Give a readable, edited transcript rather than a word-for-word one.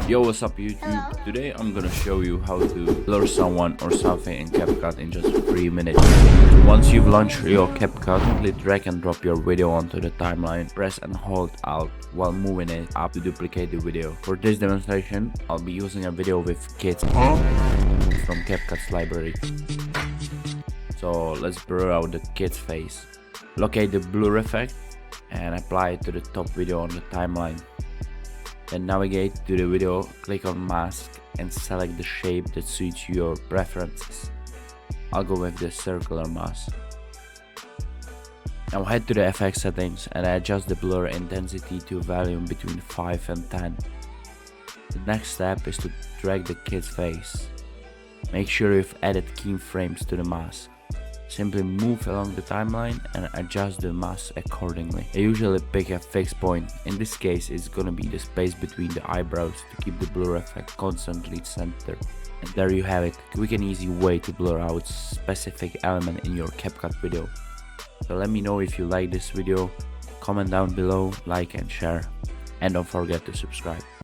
Yo, what's up YouTube? Hello. Today I'm gonna show you how to blur someone or something in CapCut in just 3 minutes. Once you've launched your CapCut, simply drag and drop your video onto the timeline. Press and hold Alt while moving it up to duplicate the video. For this demonstration, I'll be using a video with kids from CapCut's library. So let's blur out the kid's face. Locate the blur effect and apply it to the top video on the timeline. Then navigate to the video, click on mask and select the shape that suits your preferences. I'll go with the circular mask. Now head to the effect settings and adjust the blur intensity to a value between 5 and 10. The next step is to drag the kid's face. Make sure you've added keyframes to the mask. Simply move along the timeline and adjust the mask accordingly. I usually pick a fixed point. In this case, it's gonna be the space between the eyebrows to keep the blur effect constantly centered. And there you have it, quick and easy way to blur out specific element in your CapCut video. So let me know if you like this video, comment down below, like and share, and don't forget to subscribe.